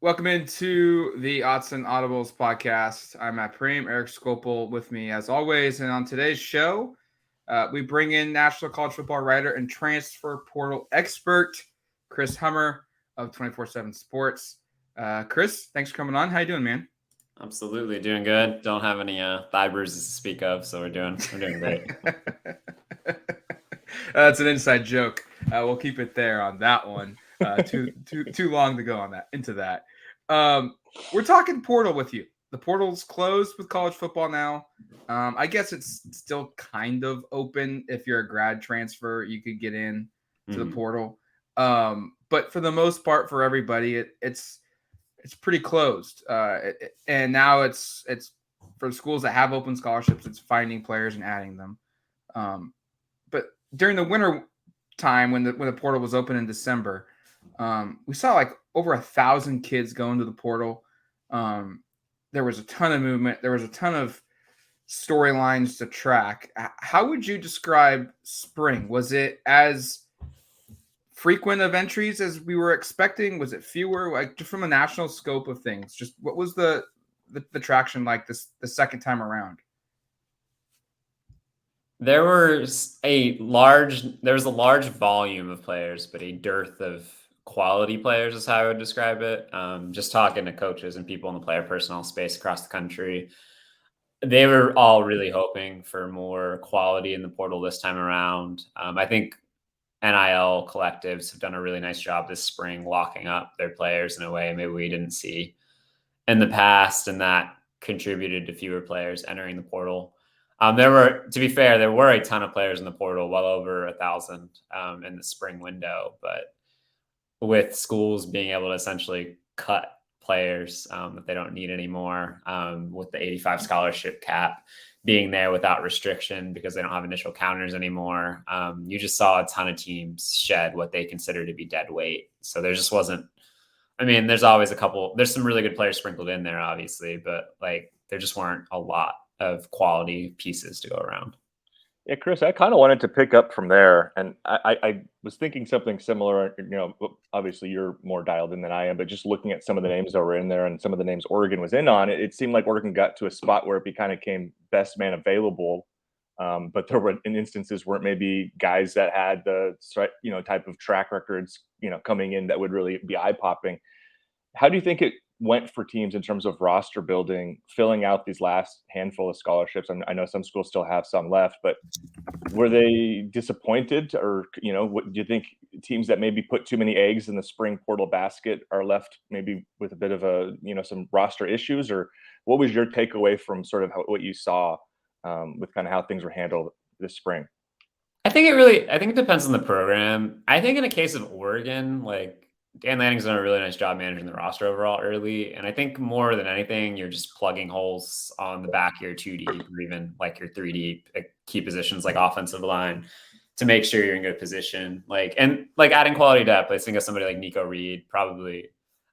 Welcome into the Autzen Audibles Podcast. I'm Matt Preem, Eric Skopel with me as always. And on today's show, we bring in National College Football writer and transfer portal expert, Chris Hummer of 247Sports. Chris, thanks for coming on. How you doing, man? Absolutely. Doing good. Don't have any thigh bruises to speak of, so we're doing great. That's an inside joke. We'll keep it there on that one. Too long to go on that into that. We're talking portal with you. The portal's closed with college football now. I guess it's still kind of open. If you're a grad transfer, you could get in to the portal. But for the most part, for everybody, it's pretty closed. And now it's for schools that have open scholarships. It's finding players and adding them. But during the winter time, when the portal was open in December, we saw like over 1,000 kids go into the portal. There was a ton of movement. There was a ton of storylines to track. How would you describe spring? Was it as frequent of entries as we were expecting? Was it fewer? Like, just from a national scope of things, just what was the traction like the second time around? There was a large volume of players, but a dearth of quality players is how I would describe it. Just talking to coaches and people in the player personnel space across the country, they were all really hoping for more quality in the portal this time around. I think NIL collectives have done a really nice job this spring locking up their players in a way maybe we didn't see in the past, and that contributed to fewer players entering the portal. To be fair, there were a ton of players in the portal, well over 1,000 in the spring window. But with schools being able to essentially cut players that they don't need anymore, with the 85 scholarship cap being there without restriction because they don't have initial counters anymore, you just saw a ton of teams shed what they consider to be dead weight. So there just wasn't. I mean, there's always there's some really good players sprinkled in there, obviously, but like there just weren't a lot of quality pieces to go around. Yeah, Chris, I kind of wanted to pick up from there, and I was thinking something similar. Obviously you're more dialed in than I am, but just looking at some of the names that were in there and some of the names Oregon was in on, it seemed like Oregon got to a spot where it kind of came best man available. But there were instances where maybe guys that had the type of track records coming in that would really be eye popping. How do you think it went for teams in terms of roster building, filling out these last handful of scholarships? I know some schools still have some left, but were they disappointed, or what do you think? Teams that maybe put too many eggs in the spring portal basket are left maybe with a bit of some roster issues, or what was your takeaway from sort of what you saw with kind of how things were handled this spring? I think it depends on the program. I think in a case of Oregon, like Dan Lanning's done a really nice job managing the roster overall early. And I think more than anything, you're just plugging holes on the back of your 2 deep or even like your 3 deep key positions like offensive line to make sure you're in good position. And adding quality depth. I think of somebody like Nico Reed, probably,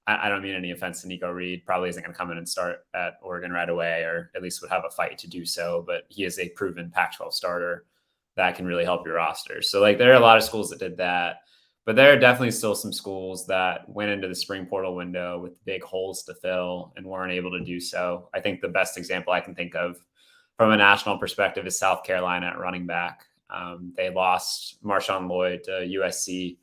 I don't mean any offense to Nico Reed, probably isn't going to come in and start at Oregon right away, or at least would have a fight to do so. But he is a proven Pac-12 starter that can really help your roster. So there are a lot of schools that did that. But there are definitely still some schools that went into the spring portal window with big holes to fill and weren't able to do so. I think the best example I can think of from a national perspective is South Carolina at running back. They lost Marshawn Lloyd to USC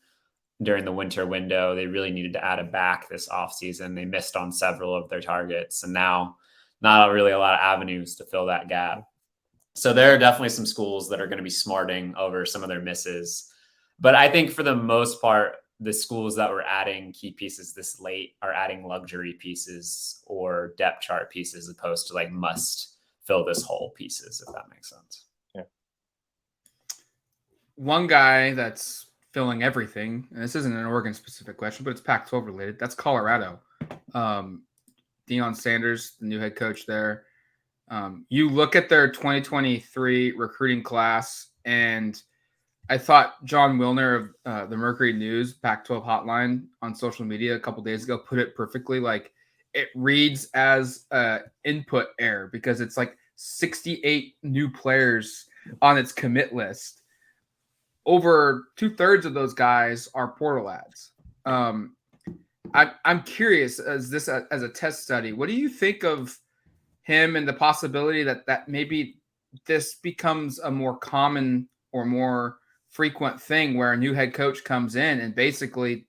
during the winter window. They really needed to add a back this offseason. They missed on several of their targets, and now not really a lot of avenues to fill that gap. So there are definitely some schools that are going to be smarting over some of their misses. But I think for the most part, the schools that were adding key pieces this late are adding luxury pieces or depth chart pieces, as opposed to must fill this hole pieces, if that makes sense. Yeah. One guy that's filling everything, and this isn't an Oregon specific question, but it's Pac-12 related. That's Colorado. Deion Sanders, the new head coach there. You look at their 2023 recruiting class, and I thought John Wilner of the Mercury News Pac-12 hotline on social media a couple days ago put it perfectly. It reads as input error because it's 68 new players on its commit list. Over 2/3 of those guys are portal ads. I'm curious as a test study. What do you think of him and the possibility that maybe this becomes a more common or more frequent thing where a new head coach comes in and basically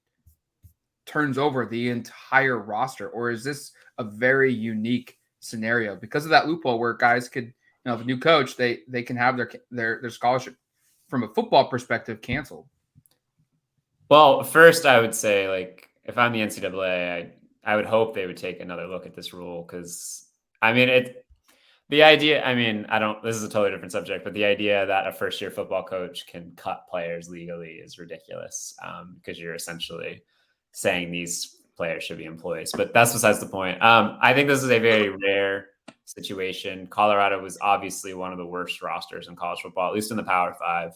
turns over the entire roster? Or is this a very unique scenario because of that loophole where guys could, if a new coach, they can have their scholarship from a football perspective canceled? Well, first I would say, like, if I'm the NCAA, I would hope they would take another look at this rule, because I mean the idea, this is a totally different subject, but the idea that a first year football coach can cut players legally is ridiculous, because you're essentially saying these players should be employees, but that's besides the point. I think this is a very rare situation. Colorado was obviously one of the worst rosters in college football, at least in the Power Five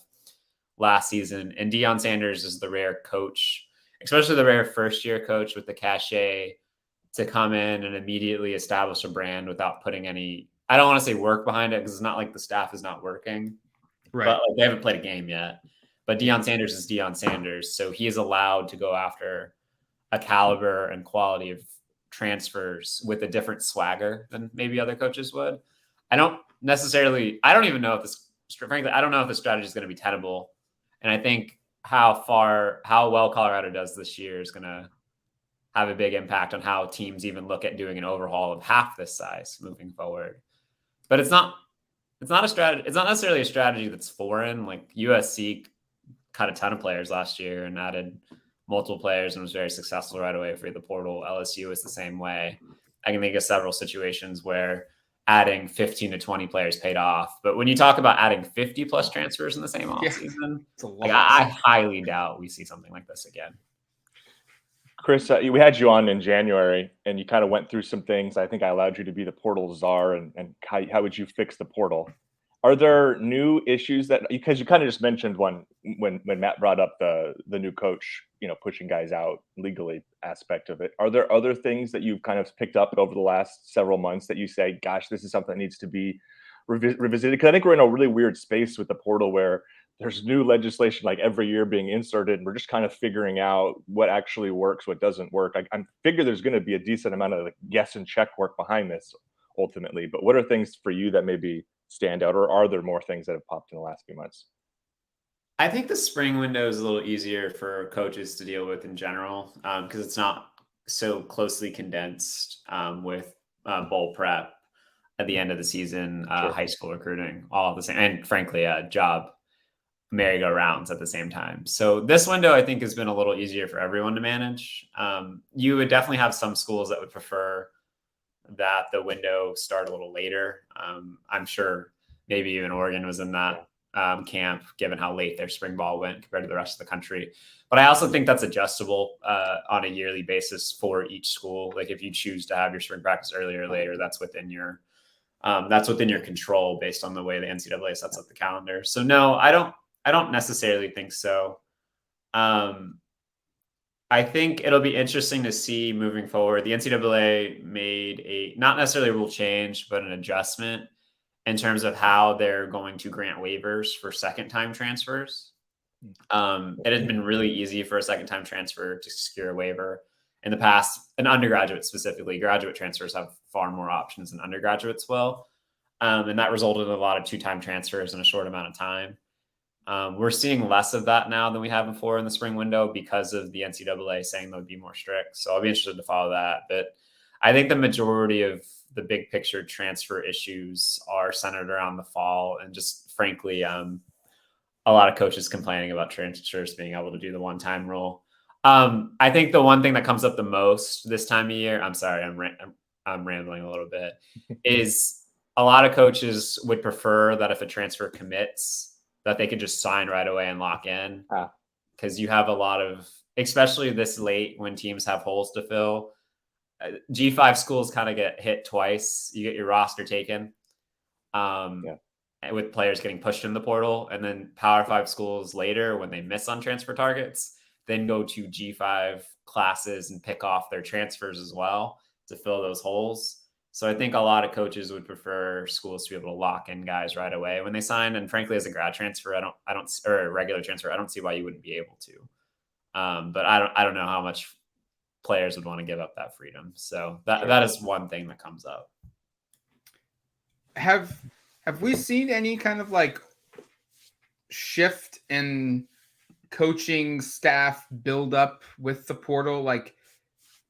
last season. And Deion Sanders is the rare coach, especially the rare first year coach with the cachet to come in and immediately establish a brand without putting any, I don't want to say work behind it, because it's not like the staff is not working, Right? but like, they haven't played a game yet. But Deion Sanders is Deion Sanders, so he is allowed to go after a caliber and quality of transfers with a different swagger than maybe other coaches would. I don't even know if this, frankly, I don't know if the strategy is going to be tenable. And I think how well Colorado does this year is going to have a big impact on how teams even look at doing an overhaul of half this size moving forward. But it's not a strategy. It's not necessarily a strategy that's foreign. Like, USC cut a ton of players last year and added multiple players and was very successful right away for the portal. LSU is the same way. I can think of several situations where adding 15 to 20 players paid off. But when you talk about adding 50 plus transfers in the same offseason, I highly doubt we see something like this again. Chris, we had you on in January, and you kind of went through some things. I think I allowed you to be the portal czar, and how would you fix the portal? Are there new issues because you kind of just mentioned one when Matt brought up the new coach, pushing guys out legally aspect of it. Are there other things that you've kind of picked up over the last several months that you say, gosh, this is something that needs to be revisited? Because I think we're in a really weird space with the portal where there's new legislation like every year being inserted, and we're just kind of figuring out what actually works, what doesn't work. I figure there's going to be a decent amount of guess and check work behind this ultimately. But what are things for you that maybe stand out, or are there more things that have popped in the last few months? I think the spring window is a little easier for coaches to deal with in general, because it's not so closely condensed with bowl prep at the end of the season, Sure. High school recruiting, all at the same, and frankly, job merry-go-rounds at the same time. So this window, I think, has been a little easier for everyone to manage. You would definitely have some schools that would prefer that the window start a little later. I'm sure maybe even Oregon was in that camp, given how late their spring ball went compared to the rest of the country. But I also think that's adjustable on a yearly basis for each school. Like, if you choose to have your spring practice earlier or later, that's within your control based on the way the NCAA sets up the calendar. So no, I don't necessarily think so. I think it'll be interesting to see moving forward. The NCAA made not necessarily a rule change, but an adjustment in terms of how they're going to grant waivers for second-time transfers. It has been really easy for a second-time transfer to secure a waiver. In the past, an undergraduate specifically, graduate transfers have far more options than undergraduates will. And that resulted in a lot of two-time transfers in a short amount of time. We're seeing less of that now than we have before in the spring window because of the NCAA saying they'll be more strict. So I'll be interested to follow that. But I think the majority of the big picture transfer issues are centered around the fall, and just frankly, a lot of coaches complaining about transfers being able to do the one-time rule. I think the one thing that comes up the most this time of year, I'm sorry, I'm rambling a little bit, is a lot of coaches would prefer that if a transfer commits, that they could just sign right away and lock in. Because you have a lot of, especially this late when teams have holes to fill, G5 schools kind of get hit twice. You get your roster taken with players getting pushed in the portal. And then Power 5 schools later, when they miss on transfer targets, then go to G5 classes and pick off their transfers as well to fill those holes. So I think a lot of coaches would prefer schools to be able to lock in guys right away when they sign. And frankly, as a grad transfer, or a regular transfer, I don't see why you wouldn't be able to. But I don't know how much players would want to give up that freedom. So that is one thing that comes up. Have we seen any kind of like shift in coaching staff build up with the portal? Like,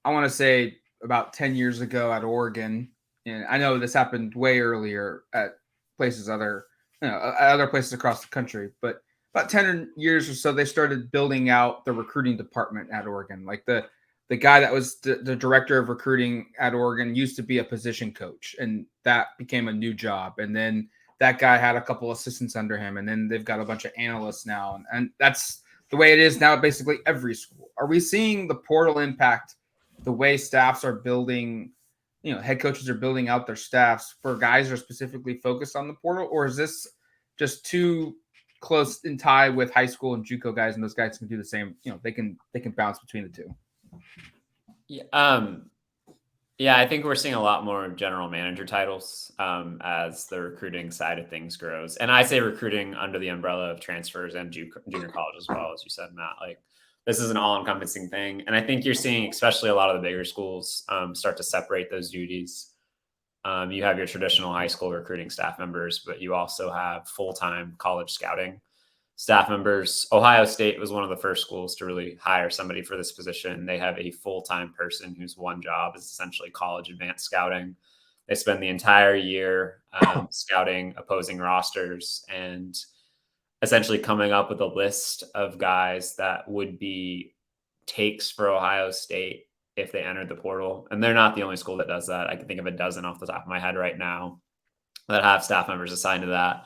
I want to say about 10 years ago at Oregon, and I know this happened way earlier at places other places across the country, but about 10 years or so, they started building out the recruiting department at Oregon. Like the guy that was the director of recruiting at Oregon used to be a position coach, and that became a new job. And then that guy had a couple assistants under him, and then they've got a bunch of analysts now. And that's the way it is now at basically every school. Are we seeing the portal impact the way staffs are building, head coaches are building out their staffs for guys that are specifically focused on the portal? Or is this just too close in tie with high school and JUCO guys, and those guys can do the same? They can bounce between the two. Yeah, I think we're seeing a lot more general manager titles as the recruiting side of things grows. And I say recruiting under the umbrella of transfers and junior college as well, as you said, Matt. Like, this is an all-encompassing thing. And I think you're seeing, especially a lot of the bigger schools, start to separate those duties. You have your traditional high school recruiting staff members, but you also have full-time college scouting staff members. Ohio State was one of the first schools to really hire somebody for this position. They have a full-time person whose one job is essentially college advanced scouting. They spend the entire year scouting opposing rosters and essentially coming up with a list of guys that would be takes for Ohio State if they entered the portal. And they're not the only school that does that. I can think of a dozen off the top of my head right now that have staff members assigned to that.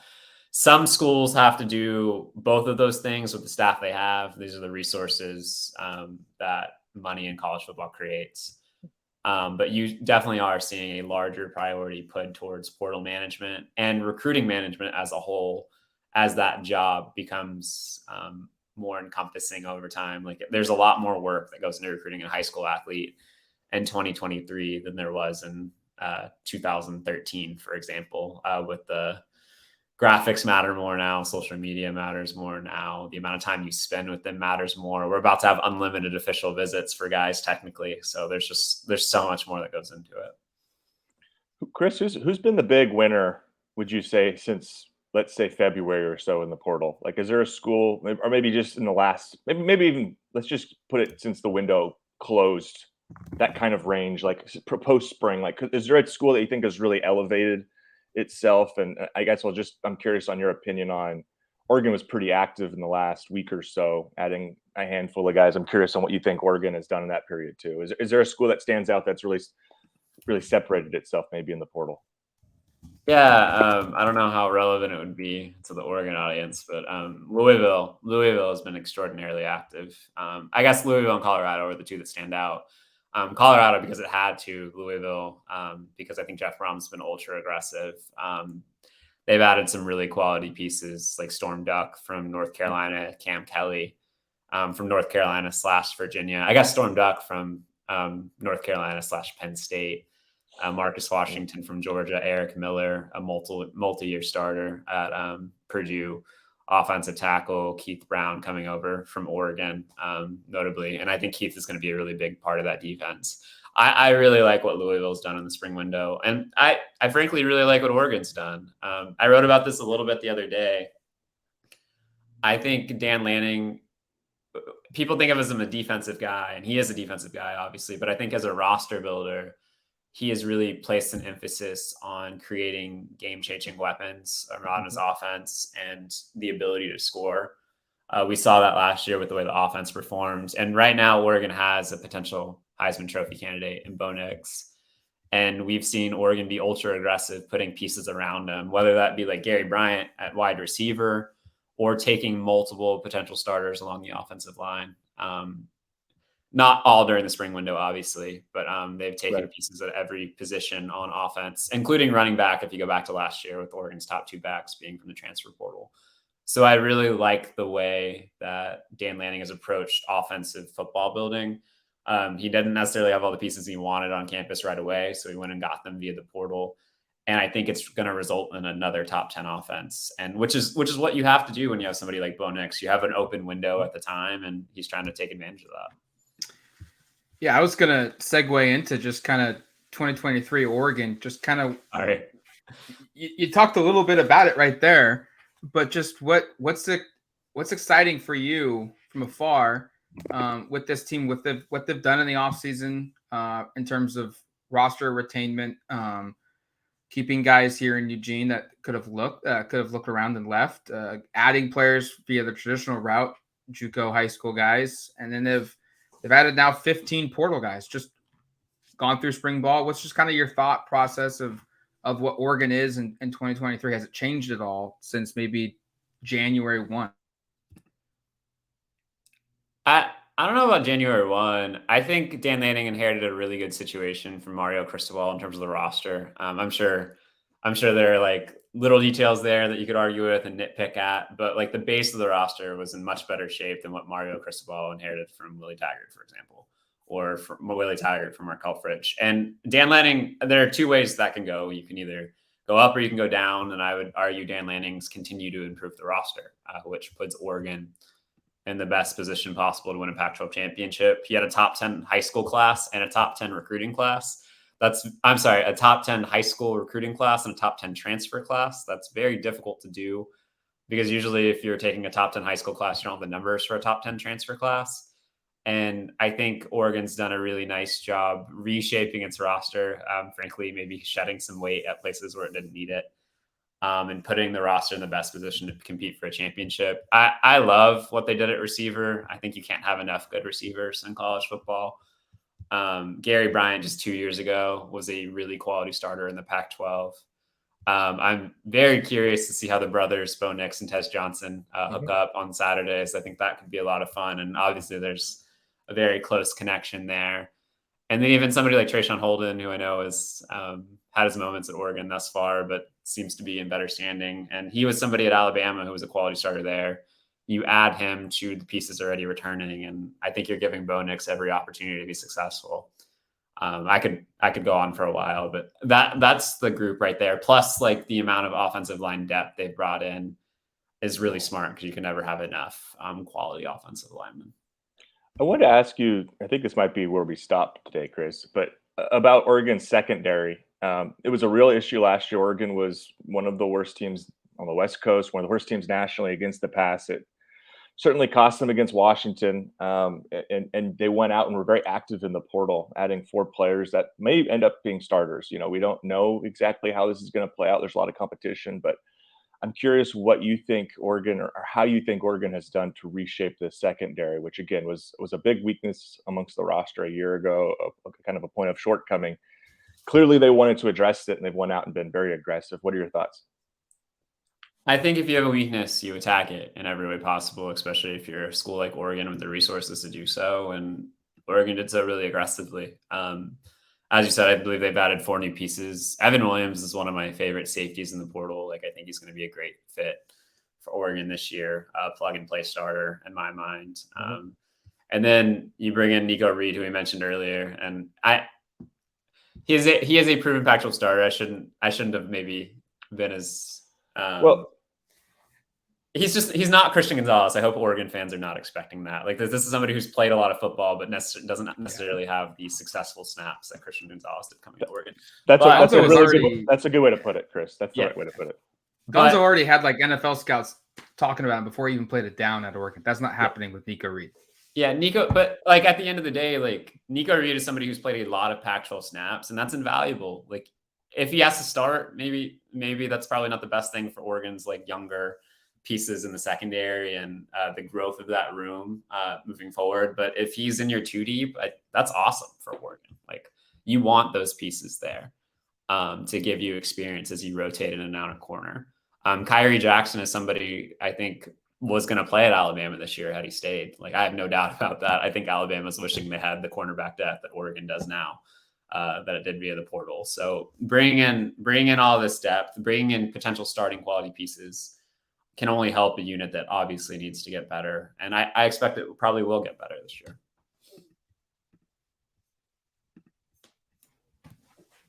Some schools have to do both of those things with the staff they have. These are the resources that money in college football creates. But you definitely are seeing a larger priority put towards portal management and recruiting management as a whole, as that job becomes more encompassing over time. Like, there's a lot more work that goes into recruiting a high school athlete in 2023 than there was in 2013, for example, with the graphics matter more now. Social media matters more now. The amount of time you spend with them matters more. We're about to have unlimited official visits for guys technically. So there's so much more that goes into it. Chris, who's been the big winner, would you say, since, let's say, February or so in the portal? Like, is there a school, or maybe just in the last, maybe even, let's just put it since the window closed, that kind of range, like post spring, like, is there a school that you think has really elevated itself? And I guess I'm curious on your opinion on, Oregon was pretty active in the last week or so, adding a handful of guys. I'm curious on what you think Oregon has done in that period too. Is there a school that stands out that's really separated itself maybe in the portal? Yeah, I don't know how relevant it would be to the Oregon audience, but Louisville has been extraordinarily active. I guess Louisville and Colorado are the two that stand out. Colorado because it had to, Louisville because I think Jeff Brom's been ultra aggressive. They've added some really quality pieces like Storm Duck from North Carolina, Cam Kelly from North Carolina / Virginia. I guess Storm Duck from North Carolina / Penn State. Marcus Washington from Georgia, Eric Miller, a multi-year starter at Purdue, offensive tackle, Keith Brown coming over from Oregon, notably. And I think Keith is going to be a really big part of that defense. I really like what Louisville's done in the spring window. And I frankly really like what Oregon's done. I wrote about this a little bit the other day. I think Dan Lanning, people think of him as a defensive guy, and he is a defensive guy, obviously. But I think as a roster builder, he has really placed an emphasis on creating game-changing weapons around his offense and the ability to score. We saw that last year with the way the offense performed. And right now, Oregon has a potential Heisman Trophy candidate in Bo Nix. And we've seen Oregon be ultra aggressive, putting pieces around him, whether that be like Gary Bryant at wide receiver or taking multiple potential starters along the offensive line. Not all during the spring window, obviously, but they've taken pieces at every position on offense, including running back, if you go back to last year with Oregon's top two backs being from the transfer portal. So I really like the way that Dan Lanning has approached offensive football building. He didn't necessarily have all the pieces he wanted on campus right away, so he went and got them via the portal. And I think it's going to result in another top 10 offense, and which is what you have to do when you have somebody like Bo Nix. You have an open window at the time, and he's trying to take advantage of that. Yeah, I was gonna segue into just kind of 2023 Oregon. Just kind of, All right. you talked a little bit about it right there, but just what's exciting for you from afar with this team, with what they've done in the offseason in terms of roster retainment, keeping guys here in Eugene that could have looked around and left, adding players via the traditional route, JUCO high school guys, and then they've added now 15 portal guys, just gone through spring ball. What's just kind of your thought process of what Oregon is in 2023? Has it changed at all since maybe January 1? I don't know about January 1. I think Dan Lanning inherited a really good situation from Mario Cristobal in terms of the roster. I'm sure there are like little details there that you could argue with and nitpick at, but like the base of the roster was in much better shape than what Mario Cristobal inherited from Willie Taggart, for example, or from Willie Taggart from Markel Fritsch. And Dan Lanning, there are two ways that can go. You can either go up or you can go down. And I would argue Dan Lanning's continue to improve the roster, which puts Oregon in the best position possible to win a Pac-12 championship. He had a top 10 high school class and a top 10 recruiting class. A top 10 high school recruiting class and a top 10 transfer class. That's very difficult to do because usually if you're taking a top 10 high school class, you don't have the numbers for a top 10 transfer class. And I think Oregon's done a really nice job reshaping its roster. Frankly, maybe shedding some weight at places where it didn't need it. And putting the roster in the best position to compete for a championship. I love what they did at receiver. I think you can't have enough good receivers in college football. Gary Bryant just 2 years ago was a really quality starter in the Pac-12. I'm very curious to see how the brothers Bo Nix and Tez Johnson hook up on Saturdays. I think that could be a lot of fun. And obviously there's a very close connection there. And then even somebody like Trayshawn Holden, who I know has had his moments at Oregon thus far, but seems to be in better standing. And he was somebody at Alabama who was a quality starter there. You add him to the pieces already returning, and I think you're giving Bo Nix every opportunity to be successful. I could go on for a while, but that's the group right there. Plus, like the amount of offensive line depth they've brought in is really smart because you can never have enough quality offensive linemen. I wanted to ask you, I think this might be where we stopped today, Chris, but about Oregon's secondary. It was a real issue last year. Oregon was one of the worst teams on the West Coast, one of the worst teams nationally against the pass. It certainly cost them against Washington, and they went out and were very active in the portal, adding 4 players that may end up being starters. You know, we don't know exactly how this is going to play out. There's a lot of competition, but I'm curious what you think Oregon or how you think Oregon has done to reshape the secondary, which again was a big weakness amongst the roster a year ago, kind of a point of shortcoming. Clearly they wanted to address it and they've went out and been very aggressive. What are your thoughts? I think if you have a weakness, you attack it in every way possible, especially if you're a school like Oregon with the resources to do so. And Oregon did so really aggressively. As you said, I believe they've added 4 new pieces. Evan Williams is one of my favorite safeties in the portal. Like, I think he's going to be a great fit for Oregon this year, plug and play starter in my mind. And then you bring in Nico Reed, who we mentioned earlier, and he is a proven Pac-12 starter. I shouldn't have maybe been as well. He's not Christian Gonzalez. I hope Oregon fans are not expecting that. Like this is somebody who's played a lot of football, but doesn't necessarily have the successful snaps that Christian Gonzalez did coming to Oregon. That's a good way to put it, Chris. That's the right way to put it. Gonzo already had like NFL scouts talking about him before he even played it down at Oregon. That's not happening with Nico Reed. Yeah, Nico, but like at the end of the day, like Nico Reed is somebody who's played a lot of Pac-12 snaps, and that's invaluable. Like if he has to start, maybe that's probably not the best thing for Oregon's like younger pieces in the secondary and the growth of that room moving forward. But if he's in your 2 deep, that's awesome for Oregon. Like you want those pieces there to give you experience as you rotate in and out of corner. Kyrie Jackson is somebody I think was going to play at Alabama this year had he stayed. Like I have no doubt about that. I think Alabama's wishing they had the cornerback depth that Oregon does now. That it did via the portal. So bring in all this depth, bring in potential starting quality pieces can only help a unit that obviously needs to get better. And I expect it probably will get better this year.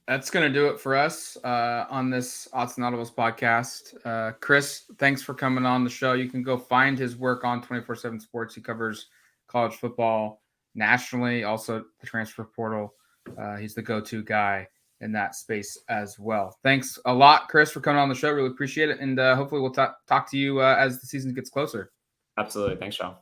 That's going to do it for us on this Autzen Audibles podcast. Chris, thanks for coming on the show. You can go find his work on 247Sports. He covers college football nationally, also the transfer portal. He's the go-to guy in that space as well. Thanks a lot, Chris, for coming on the show. Really appreciate it. And hopefully we'll talk to you as the season gets closer. Absolutely. Thanks, Sean.